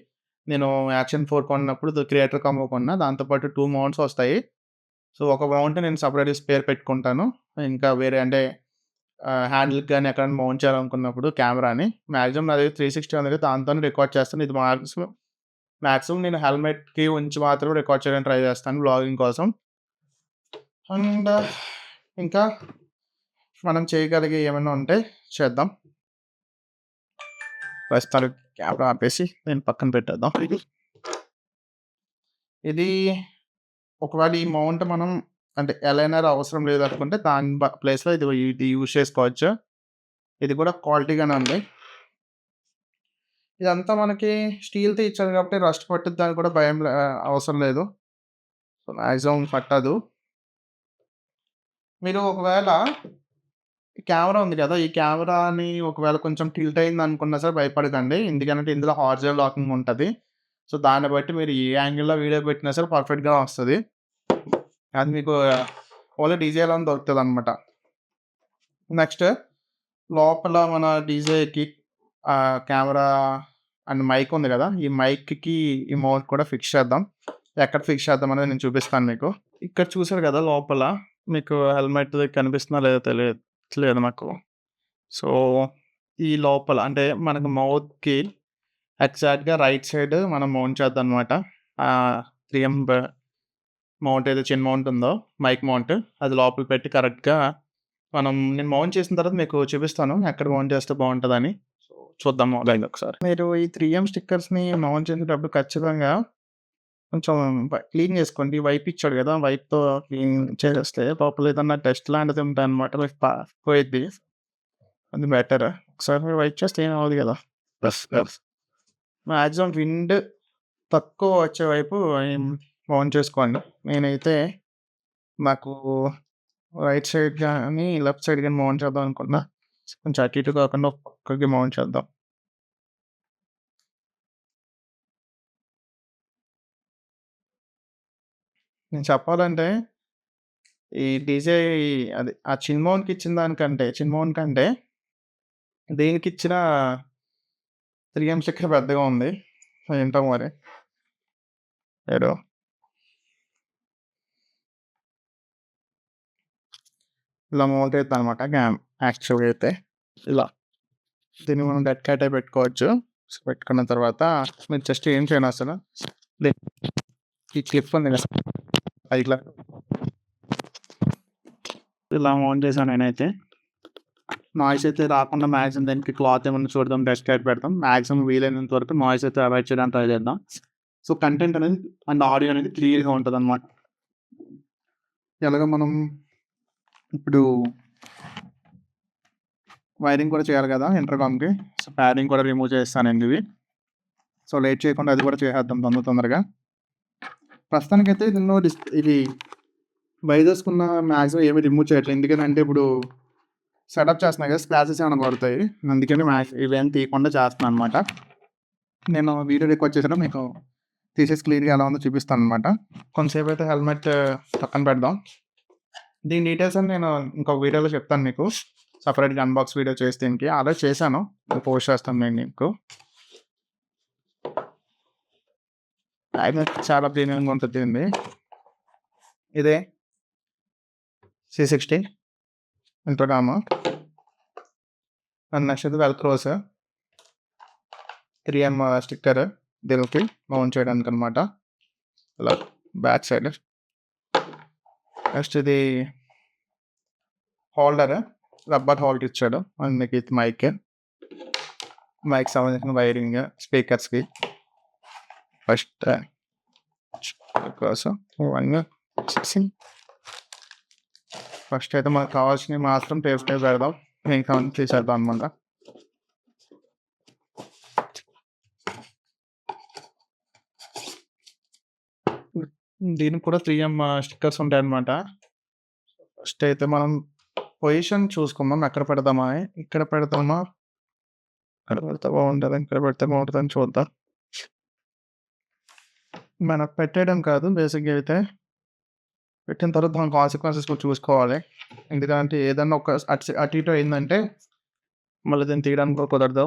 నేను యాక్షన్ 4 కొన్నప్పుడు క్రియేటర్ కాంబో కొన్నా. దాంతో పాటు 2 మౌంట్స్ వస్తాయి. సో, ఒక మౌంట్ నేను సెపరేట్‌గా స్పేర్ పెట్టుకుంటాను. ఇంకా వేరే అంటే హ్యాండిల్‌కి గాని ఎక్కడైనా మౌంట్ చేయాలనుకున్నప్పుడు కెమెరాని మాక్సిమం నా దగ్గర 360 ఉంది. దాంతోనే రికార్డ్ చేస్తాను. ఇది మాక్సిమం నేను హెల్మెట్‌కి ఉంచి మాత్రమే రికార్డ్ చేయడానికి ట్రై చేస్తాను వ్లాగింగ్ కోసం. అండ్ ఇంకా మనం చేయగలిగేవి ఏమైనా ఉంటే చేద్దాం. ప్రస్తుతానికి కెమెరా ఆపేసి దీన్ని పక్కన పెట్టేద్దాం. ఇది ఒకవేళ ఈ మౌంట్ మనం అంటే అలైనర్ అవసరం లేదనుకుంటే దాని ప్లేస్‌లో ఇది యూజ్ చేసుకోవచ్చు. ఇది కూడా క్వాలిటీగానే ఉంది. ఇదంతా మనకి స్టీల్‌తో ఇచ్చారు కాబట్టి రస్ట్ పట్టుద్దని కూడా అవసరం లేదు. సో, మాక్సిమం పట్టదు. మీరు ఒకవేళ ఈ కెమెరా ఉంది కదా! ఈ కెమెరాని ఒకవేళ కొంచెం టిల్ట్ అయిందనుకున్నా సరే భయపడకండి. ఎందుకంటే ఇందులో హారిజాంటల్ లాకింగ్ ఉంటది. సో, దాన్ని బట్టి మీరు ఏ యాంగిల్‌లో వీడియో పెట్టినా సరే పర్ఫెక్ట్‌గా వస్తది. అది మీకు ఓన్లీ డీజేలోనే దొరుకుతదనమాట. నెక్స్ట్ లోపల మన డీజేకి కెమెరా అండ్ మైక్ ఉంది గదా! ఈ మైక్‌కి ఈ మౌంట్ కూడా ఫిక్స్ చేద్దాం. ఎక్కడ ఫిక్స్ చేద్దామనేది నేను చూపిస్తాను మీకు. ఇక్కడ చూసారు కదా లోపల మీకు హెల్మెట్‌ది కనిపిస్తుందా లేదో తెలియట్లేదు నాకు. సో, ఈ లోపల అంటే మనకు మౌత్‌కి ఎగ్జాక్ట్‌గా రైట్ సైడ్ మనం మౌంట్ చేద్దామనమాట. 3M మౌంట్ ఏదో చిన్న మౌంట్ ఉందో మైక్ మౌంట్ అది లోపల పెట్టి కరెక్ట్‌గా నేను మౌంట్ చేసిన తర్వాత మీకు చూపిస్తాను ఎక్కడ మౌంట్ చేస్తే బావుంటదని. సో, చూద్దాం లైవ్‌లో ఒకసారి. మీరు ఈ 3M స్టిక్కర్స్‌ని మౌంట్ చేసేటప్పుడు ఖచ్చితంగా కొంచెం క్లీన్ చేసుకోండి. వైప్ ఇచ్చాడు కదా! వైప్‌తో క్లీన్ చేసేస్తే లోపల ఏదన్నా డస్ట్ లాంటిది ఉంటదనమాట. అది పోయిద్ది. అది బెటర్. ఒకసారి వైప్ చేస్తే ఏమి అవ్వదు కదా! మాక్సిమం విండ్ తక్కువ వచ్చే వైపు మౌంట్ చేసుకోండి. నేనైతే నాకు రైట్ సైడ్ గాని, లెఫ్ట్ సైడ్ గాని మౌంట్ చేద్దాం అనుకున్నా. కొంచెం అటు ఇటు కాకుండా ఒక పక్కకి మౌంట్ చేద్దాం. నేను చెప్పాలంటే ఈ డీజే అది ఆ చిన్ మౌంట్‌కి ఇచ్చిన దానికంటే చిన్ మౌంట్ కంటే దీనికిచ్చిన 3M స్టిక్కర్ పెద్దగా ఉంది. ఏంటో మరి. ఏదో ఇలా మౌంట్ అయిద్దనమాట యాక్చువల్‌గా అయితే. ఇలా. దీన్ని మనం డెడ్ క్యాటే పెట్టుకోవచ్చు. సో, పెట్టుకున్న తర్వాత మీరు జస్ట్ ఏం చేయనవసరం ది ఈ క్లిప్ ఉంది కదా! పైకి ఇలా మౌంట్ చేశాను నేనైతే. నాయిస్ అయితే రాకుండా మాక్సిమం దానికి క్లాత్ ఏమన్నా చూడదాం, డస్ట్ క్యాట్ పెడతాం. మాక్సిమం వీలైనంత వరకు నాయిస్ అయితే అవాయిడ్ చేయడానికి ట్రై చేద్దాం. సో, కంటెంట్ అనేది అండ్ ఆడియో అనేది క్లియర్‌గా ఉంటదనమాట. ఎలాగో మనం ఇప్పుడు వైరింగ్ కూడా చేయాలి కదా ఇంటర్‌కామ్‌కి. సో, ప్యాడింగ్ కూడా రిమూవ్ చేస్తానండి ఇవి. సో, లేట్ చేయకుండా అది కూడా చేసేద్దాం తొందరగా. ప్రస్తుతానికైతే దీనిలో ఇది వైజర్స్‌కున్న మాక్సిమం ఏమి రిమూవ్ చేయట్లేదు. ఎందుకంటే ఇప్పుడు సెటప్ చేస్తున్నా కదా! స్క్రాచెస్ ఏమైనా పడతాయి. అందుకని ఇవేం తీయకుండా చేస్తున్నాననమాట. నేను వీడియో రికార్డ్ చేశాను మీకు తీసేసి క్లియర్‌గా ఎలా ఉందో చూపిస్తాననమాట. కొంతసేపు అయితే హెల్మెట్ పక్కన పెడదాం. దీని డీటెయిల్స్ అని నేను ఇంకొక వీడియోలో చెప్తాను మీకు. సెపరేట్‌గా అన్బాక్స్ వీడియో చేసి దీనికి ఆల్రెడీ చేశాను. పోస్ట్ చేస్తాను నేను మీకు. చాలా ప్రీమియంగా ఉంటుంది దీనిది. ఇదే C60 ఇంటర్‌కామ్. అండ్ నెక్స్ట్ ఇది వెల్క్రోస్ 3M స్టిక్కర్ దీనికి మౌంట్ చేయడానికనమాట. ఇలా బ్యాక్ సైడ్. నెక్స్ట్ ఇది హోల్డర్ రబ్బర్ హోల్డర్ ఇచ్చాడు. అండ్ మీకు ఇది మైక్ సంబంధించిన వైరింగ్ స్పీకర్స్‌కి ఫస్ట్ కోసం ఫస్ట్ అయితే మనకు కావాల్సినవి మాత్రం టేప్ పెడదాం. ఇంకా తీసేద్దాం అనమాట. దీనికి కూడా 3M స్టిక్కర్స్ ఉంటాయన్నమాట. ఫస్ట్ అయితే మనం పొజిషన్ చూసుకుందాం. ఎక్కడ పెడదామా అని. ఇక్కడ పెడదామా? ఇక్కడ పెడితే బాగుంటదా? ఇక్కడ పెడితే బాగుంటదని చూద్దాం. మనకు పెట్టేయడం కాదు బేసిక్‌గా అయితే. పెట్టిన తర్వాత దాని కాన్సిక్వెన్సెస్ కూడా చూసుకోవాలి. ఎందుకంటే ఏదన్నా ఒక అటు ఇటు అయిందంటే మళ్ళీ దీన్ని తీయడానికి కూడా కుదరదు.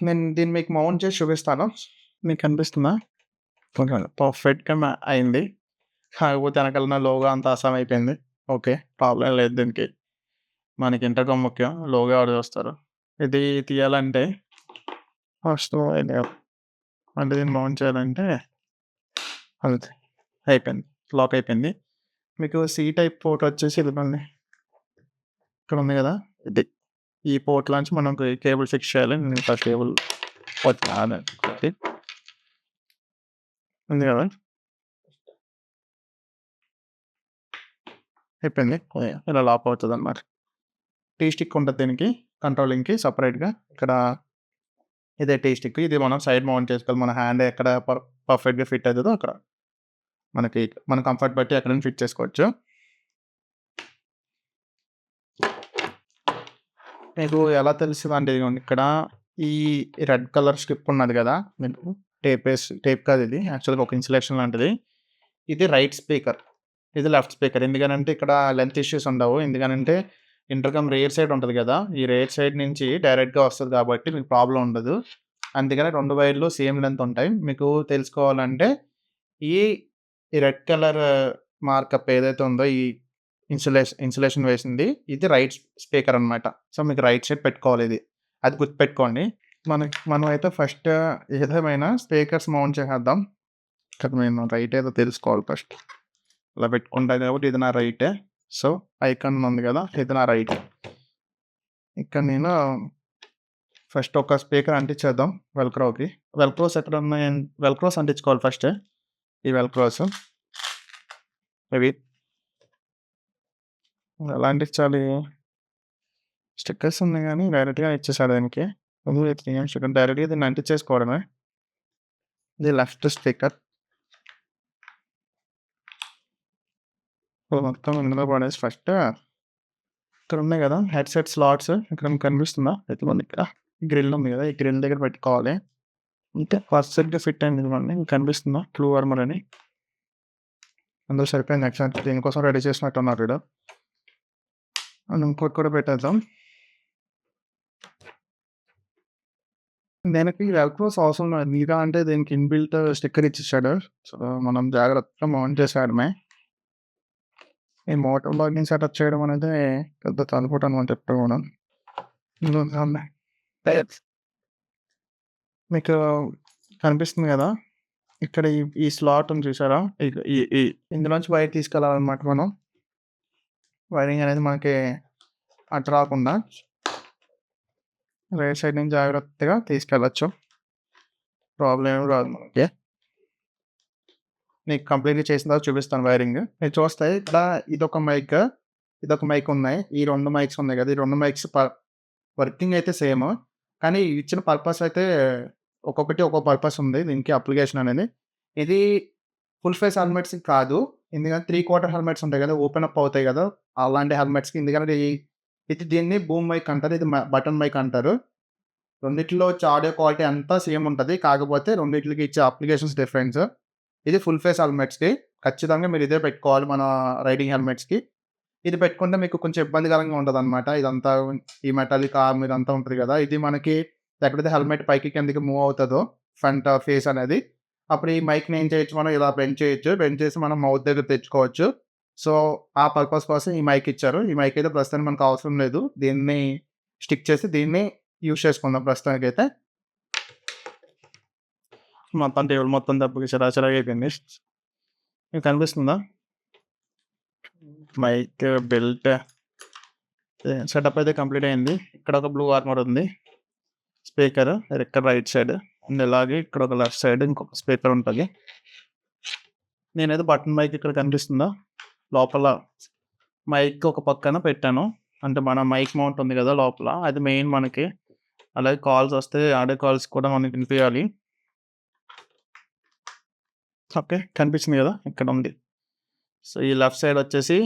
నేను దీన్ని మీకు మౌంట్ చేసి చూపిస్తాను. మీకు కనిపిస్తుందా? పర్ఫెక్ట్‌గా అయింది. కాకపోతే వెనకాల లోగో అంతా అసాం అయిపోయింది. ఓకే. ప్రాబ్లమ్ లేదు దీనికి. మనకి ఇంటర్‌కామ్ ముఖ్యం. లోగో ఎవరు చూస్తారు. ఇది తీయాలంటే ఫస్ట్ అంటే దీన్ని మౌంట్ చేయాలంటే అంతే అయిపోయింది. లాక్ అయిపోయింది. మీకు సి టైప్ పోర్ట్ వచ్చేసి ఇదిగోండి. ఇక్కడ ఉంది కదా! ఇది. ఈ పోర్ట్‌లోంచి మనం కేబుల్ ఫిక్స్ చేయాలి. నేను ఇంకా కేబుల్ ఉంది కదా! అయిపోయింది. ఇలా లాక్ అవుతదనమాట. టీ స్టిక్ ఉంటది దీనికి కంట్రోలింగ్‌కి సెపరేట్‌గా. ఇక్కడ ఇదే టీ స్టిక్. ఇది మనం సైడ్ మౌంట్ చేసుకోవాలి. మన హ్యాండ్ ఎక్కడ పర్ఫెక్ట్‌గా ఫిట్ అవుతదో అక్కడ. మన కంఫర్ట్ బట్టి ఎక్కడైనా ఫిట్ చేసుకోవచ్చు. మీకు ఎలా తెలుస్తదంటే ఇదిగోండి ఇక్కడ ఈ రెడ్ కలర్ స్ట్రిప్ ఉన్నది కదా! మీకు టేప్ కాదు ఇది. యాక్చువల్‌గా ఒక ఇన్సులేషన్ లాంటిది. ఇది రైట్ స్పీకర్. ఇది లెఫ్ట్ స్పీకర్. ఎందుకనంటే ఇక్కడ లెంత్ ఇష్యూస్ ఉండవు. ఎందుకనంటే ఇంటర్కమ్ రియర్ సైడ్ ఉంటది కదా! ఈ రియర్ సైడ్ నుంచి డైరెక్ట్‌గా వస్తది కాబట్టి మీకు ప్రాబ్లమ్ ఉండదు. అందుకని 2 వైర్లు సేమ్ లెంత్ ఉంటాయి. మీకు తెలుసుకోవాలంటే ఈ ఈ రెడ్ కలర్ మార్కప్ ఏదైతే ఉందో ఈ ఇన్సులేషన్ వేసింది ఇది రైట్ స్పీకర్ అనమాట. సో, మీకు రైట్ సైడ్ పెట్టుకోవాలి ఇది. అది గుర్తుపెట్టుకోండి. మనమైతే ఫస్ట్ ఏదేమైనా స్పీకర్స్ మౌంట్ చేసేద్దాం. ఇక్కడ నేను రైట్ ఏదో తెలుసుకోవాలి ఫస్ట్. ఇలా పెట్టుకుంటా కాబట్టి ఇది నా రైటే. సో, ఐకాన్ ఉంది కదా! ఇది నా రైట్. ఇక్కడ నేను ఫస్ట్ ఒక స్పీకర్ అంటించేద్దాం వెల్క్రోకి. వెల్క్రోస్ ఎక్కడున్నాయి? వెల్క్రోస్ అంటించుకోవాలి ఫస్ట్. ఈ వెల్క్రోస్ ఇవి ఎలా అంటించాలి? స్టిక్కర్స్ ఉన్నాయి గానీ డైరెక్ట్‌గా ఇచ్చేసాడు దానికి. డైరెక్ట్‌గా దీన్ని అంటించేసుకోవడమే. ఇది లెఫ్ట్ స్పీకర్. మొత్తం ఇందులో పడేసి ఫస్ట్ ఇక్కడ ఉన్నాయి కదా! హెడ్‌సెట్ స్లాట్స్ ఇక్కడ మీకు కనిపిస్తుందా? ఇదిగోండి ఇక్కడ గ్రిల్ ఉంది కదా! ఈ గ్రిల్ దగ్గర పెట్టుకోవాలి. అంతే పర్ఫెక్ట్‌గా ఫిట్ అయింది ఇదిగోండి. మీకు కనిపిస్తుందా? బ్లూ వార్మర్ అని. అందులో సరిపోయింది యాక్చువల్లీ దీనికోసం రెడీ చేసినట్టున్నారు వీడు. అండ్ ఇంకోటి కూడా పెట్టేద్దాం. దీనికి వెల్క్రోస్ అవసరం లేదు. మీరా అంటే దీనికి ఇన్‌బిల్ట్ స్టిక్కర్ ఇచ్చేసాడు. సో, మనం జాగ్రత్తగా మౌంట్ చేసేయడమే. ఈ మోటార్ లాగిన్ సెటప్ చేయడం అనేది పెద్ద తలపోటు అనమాట ఎప్పుడు కూడా. మీకు కనిపిస్తుంది కదా! ఇక్కడ ఈ స్లాట్ ఉంది చూసారా? ఈ ఈ ఇందులోంచి వైర్ తీసుకెళ్ళాలన్నమాట మనం. వైరింగ్ అనేది మనకి అడ్డు రాకుండా రైట్ సైడ్ నుంచి జాగ్రత్తగా తీసుకెళ్ళొచ్చు. ప్రాబ్లమ్ ఏమి రాదు మనకి. నీకు కంప్లీట్‌గా చేసిన తర్వాత చూపిస్తాను వైరింగ్. మీరు చూస్తే ఇక్కడ ఇదొక మైక్ ఉన్నాయి. ఈ 2 మైక్స్ ఉన్నాయి కదా! ఈ 2 మైక్స్ వర్కింగ్ అయితే సేమ్. కానీ ఇచ్చిన పర్పస్ అయితే ఒక్కొక్కటి ఒక్కో పర్పస్ ఉంది దీనికి అప్లికేషన్ అనేది. ఇది ఫుల్ ఫేస్ హెల్మెట్స్‌కి కాదు. ఎందుకంటే 3/4 హెల్మెట్స్ ఉంటాయి కదా! ఓపెన్ అప్ అవుతాయి కదా! అలాంటి హెల్మెట్స్‌కి ఎందుకంటే ఇది దీన్ని బూమ్ మైక్ అంటారు. ఇది బటన్ మైక్ అంటారు. రెండిట్లో వచ్చే ఆడియో క్వాలిటీ అంతా సేమ్ ఉంటది. కాకపోతే రెండిట్లకి ఇచ్చే అప్లికేషన్స్ డిఫరెన్స్. ఇది ఫుల్ ఫేస్ హెల్మెట్స్‌కి. ఖచ్చితంగా మీరు ఇదే పెట్టుకోవాలి మన రైడింగ్ హెల్మెట్స్‌కి. ఇది పెట్టుకుంటే మీకు కొంచెం ఇబ్బందికరంగా ఉంటదనమాట. ఇదంతా ఈ మెటాలిక్ ఆర్మ్ ఇదంతా ఉంటది కదా! ఇది మనకి ఎక్కడైతే హెల్మెట్ పైకి కిందకి మూవ్ అవుతదో ఫ్రంట్ ఫేస్ అనేది. అప్పుడు ఈ మైక్‌ని ఏం చేయొచ్చు మనం ఇలా బెండ్ చేయొచ్చు. బెండ్ చేసి మనం మౌత్ దగ్గర తెచ్చుకోవచ్చు. సో, ఆ పర్పస్ కోసం ఈ మైక్ ఇచ్చారు. ఈ మైక్ అయితే ప్రస్తుతానికి మనకు అవసరం లేదు. దీన్ని స్టిక్ చేసి దీన్ని యూజ్ చేసుకుందాం ప్రస్తుతానికైతే. మొత్తం టేబుల్ మొత్తం దెబ్బకి చెరాచెరాగా అయిపోయింది. మీకు కనిపిస్తుందా? మైక్, బెల్ట్ సెటప్ అయితే కంప్లీట్ అయింది. ఇక్కడ ఒక బ్లూ వార్మర్ ఉంది. స్పీకర్ ఇక్కడ రైట్ సైడ్. అండ్ అలాగే ఇక్కడ ఒక లెఫ్ట్ సైడ్ ఇంకొక స్పీకర్ ఉంటది. నేనైతే బటన్ మైక్ ఇక్కడ కనిపిస్తుందా? లోపల మైక్ ఒక పక్కన పెట్టాను. అంటే మన మైక్ మౌంట్ ఉంది కదా లోపల. అది మెయిన్ మనకి. అలాగే కాల్స్ వస్తే ఆడియో కాల్స్ కూడా మనకి వినిపియాలి. ఓకే. కనిపిస్తుంది కదా! ఇక్కడ ఉంది. సో, ఈ లెఫ్ట్ సైడ్ వచ్చేసి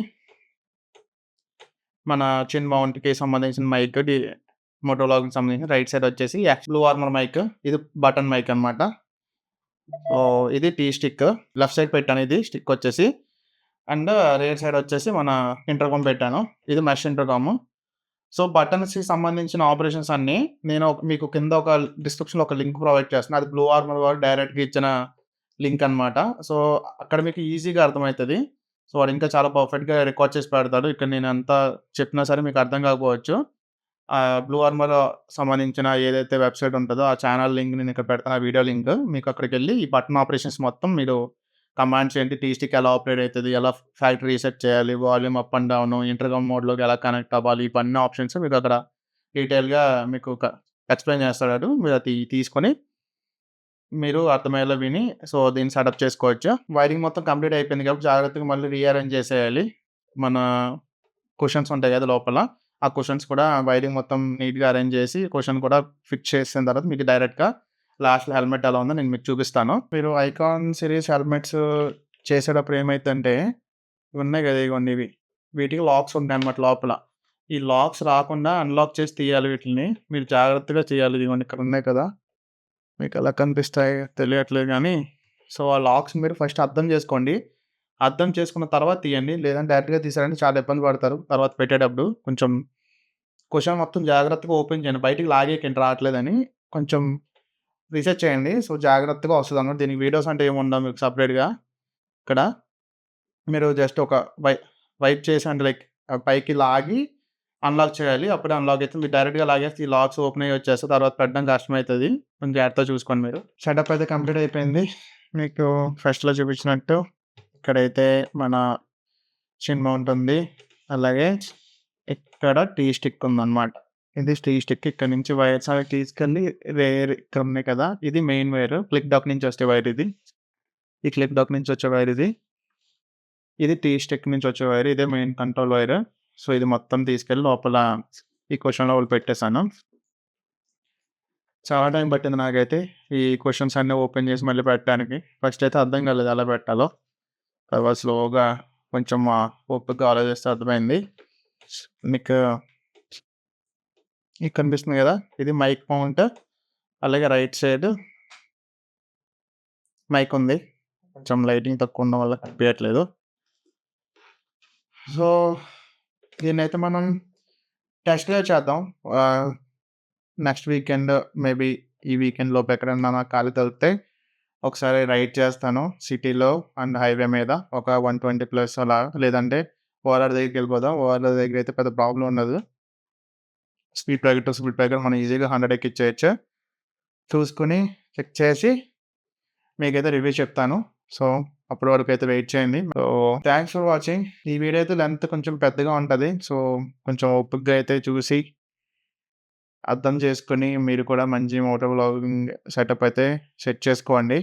మన చిన్ మౌంట్‌కి సంబంధించిన మైక్. మోటోలాగ్‌కి సంబంధించిన రైట్ సైడ్ వచ్చేసి బ్లూ వార్మర్ మైక్. ఇది బటన్ మైక్ అనమాట. సో, ఇది టీ స్టిక్. లెఫ్ట్ సైడ్ పెట్టాను ఇది స్టిక్ వచ్చేసి. అండ్ రైట్ సైడ్ వచ్చేసి మన ఇంటర్కామ్ పెట్టాను. ఇది మెష్ ఇంటర్కామ్. సో, బటన్స్‌కి సంబంధించిన ఆపరేషన్స్ అన్నీ నేను మీకు కింద ఒక డిస్క్రిప్షన్‌లో ఒక లింక్ ప్రొవైడ్ చేస్తున్నాను. అది బ్లూ వార్మర్ వాడు డైరెక్ట్‌గా ఇచ్చిన లింక్ అనమాట. సో, అక్కడ మీకు ఈజీగా అర్థమైతది. సో, వాడు ఇంకా చాలా పర్ఫెక్ట్‌గా రికార్డ్ చేసి పెడతాడు. ఇక్కడ నేను ఎంత చెప్పినా సరే మీకు అర్థం కాకపోవచ్చు. బ్లూ వార్మర్ సంబంధించిన ఏదైతే వెబ్‌సైట్ ఉంటదో ఆ ఛానల్ లింక్ నేను ఇక్కడ పెడతాను. ఆ వీడియో లింక్. మీకు అక్కడికెళ్ళి ఈ బటన్ ఆపరేషన్స్ మొత్తం మీరు కమాండ్స్ ఏంటి, టీ స్టిక్ ఎలా ఆపరేట్ అయితది, ఎలా ఫ్యాక్టరీ రీసెట్ చేయాలి, volume up and down, intercom మోడ్‌లోకి ఎలా కనెక్ట్ అవ్వాలి, ఇవన్నీ ఆప్షన్స్ మీకు అక్కడ డీటెయిల్‌గా మీకు ఎక్స్‌ప్లెయిన్ చేస్తాడు. మీరు అది తీసుకొని మీరు అర్థమయ్యేలా విని సో, దీన్ని సెటప్ చేసుకోవచ్చు. వైరింగ్ మొత్తం కంప్లీట్ అయిపోయింది కాబట్టి జాగ్రత్తగా మళ్ళీ రీఅరేంజ్ చేసేయాలి. మన కుషన్స్ ఉంటాయి కదా లోపల. ఆ కుషన్స్ కూడా వైరింగ్ మొత్తం నీట్‌గా అరేంజ్ చేసి కుషన్ కూడా ఫిక్స్ చేసిన తర్వాత మీకు డైరెక్ట్‌గా లాస్ట్‌లో హెల్మెట్ ఎలా ఉందో నేను మీకు చూపిస్తాను. మీరు ఐకాన్ సిరీస్ హెల్మెట్స్ చేసేటప్పుడు ఏమైద్దంటే ఇవి ఉన్నాయి కదా! ఇగోండి ఇవి. వీటికి లాక్స్ ఉంటాయన్నమాట లోపల. ఈ లాక్స్ రాకుండా అన్‌లాక్ చేసి తీయాలి వీటిల్ని. మీరు జాగ్రత్తగా చేయాలి. ఇదిగోండి ఇక్కడ ఉన్నాయి కదా! మీకు ఎలా కనిపిస్తాయి తెలియట్లేదు గానీ, సో, ఆ లాక్స్ మీరు ఫస్ట్ అర్థం చేసుకోండి. అర్థం చేసుకున్న తర్వాత తీయండి. లేదంటే డైరెక్ట్‌గా తీసారంటే చాలా ఇబ్బంది పడతారు. తర్వాత పెట్టేటప్పుడు కొంచెం క్వెషన్ మొత్తం జాగ్రత్తగా ఓపెన్ చేయండి. బయటికి లాగేయకండి రావట్లేదని. కొంచెం రీసెర్చ్ చేయండి. సో, జాగ్రత్తగా వస్తదనమాట. దీనికి వీడియోస్ అంటే ఏమి ఉండవు మీకు సెపరేట్‌గా ఇక్కడ. మీరు జస్ట్ ఒక వై వైప్ చేసి అంటే లైక్ పైకి లాగి అన్‌లాక్ చేయాలి. అప్పుడే అన్‌లాక్ అయితది. మీరు డైరెక్ట్‌గా లాగేస్తే ఈ లాక్స్ ఓపెన్ అయ్యి వచ్చేస్తది. తర్వాత పెట్టడం కష్టమైతది. కొంచెం జాగ్రత్తగా చూసుకోండి మీరు. సెటప్ అయితే కంప్లీట్ అయిపోయింది. మీకు ఫస్ట్‌లో చూపించినట్టు ఇక్కడైతే మన చిన్ మౌంట్ ఉంది. అలాగే ఇక్కడ టీ స్టిక్ ఉందనమాట. ఇది టీ స్టిక్. ఇక్కడ నుంచి వైర్స్ అవి తీసుకెళ్ళి ఇక్కడ ఉన్నాయి కదా! ఇది మెయిన్ వైర్. క్లిక్ డాక్ నుంచి వచ్చే వైర్ ఇది. ఈ క్లిక్ డాక్ నుంచి వచ్చే వైర్ ఇది. ఇది టీ స్టిక్ నుంచి వచ్చే వైర్. ఇదే మెయిన్ కంట్రోల్ వైర్. సో, ఇది మొత్తం తీసుకెళ్ళి లోపల ఈ క్వెషన్ లోపల పెట్టేసాను. చాలా టైం పట్టింది నాకైతే ఈ క్వెషన్స్ అన్నీ ఓపెన్ చేసి మళ్ళీ పెట్టడానికి. ఫస్ట్ అయితే అర్థం కాలేదు ఎలా పెట్టాలో. తర్వాత స్లోగా కొంచెం ఓపికగా ఆలోచిస్తే అర్థమైంది. మీకు ఇది కనిపిస్తుంది కదా! ఇది మైక్ మౌంట్. అలాగే రైట్ సైడ్ మైక్ ఉంది. కొంచెం లైటింగ్ తక్కువ ఉండడం వల్ల కనిపియట్లేదు. సో, దీన్నైతే మనం టెస్ట్ డ్రైవ్ చేద్దాం. నెక్స్ట్ వీకెండ్ మేబీ ఈ వీకెండ్ లోపు ఎక్కడన్నా నాకు ఖాళీ దొరికితే ఒకసారి రైడ్ చేస్తాను సిటీలో అండ్ హైవే మీద ఒక 120+ అలా. లేదంటే ఓఆర్ఆర్ దగ్గరికి వెళ్ళిపోదాం. ఓఆర్ఆర్ దగ్గర అయితే పెద్ద ప్రాబ్లమ్ ఉండదు. Speed breaker to speed breaker మనం ఈజీగా 100 ఎక్కిచ్చేయొచ్చు. చూసుకొని చెక్ చేసి మీకైతే రివ్యూ చెప్తాను. సో, అప్పటి వరకు అయితే వెయిట్ చేయండి. So, thanks for watching. ఈ వీడియో అయితే లెంత్ కొంచెం పెద్దగా ఉంటది. సో, కొంచెం ఓపికగా అయితే చూసి అర్థం చేసుకొని మీరు కూడా మంచి మోటో వ్లాగింగ్ సెటప్ అయితే సెట్ చేసుకోండి.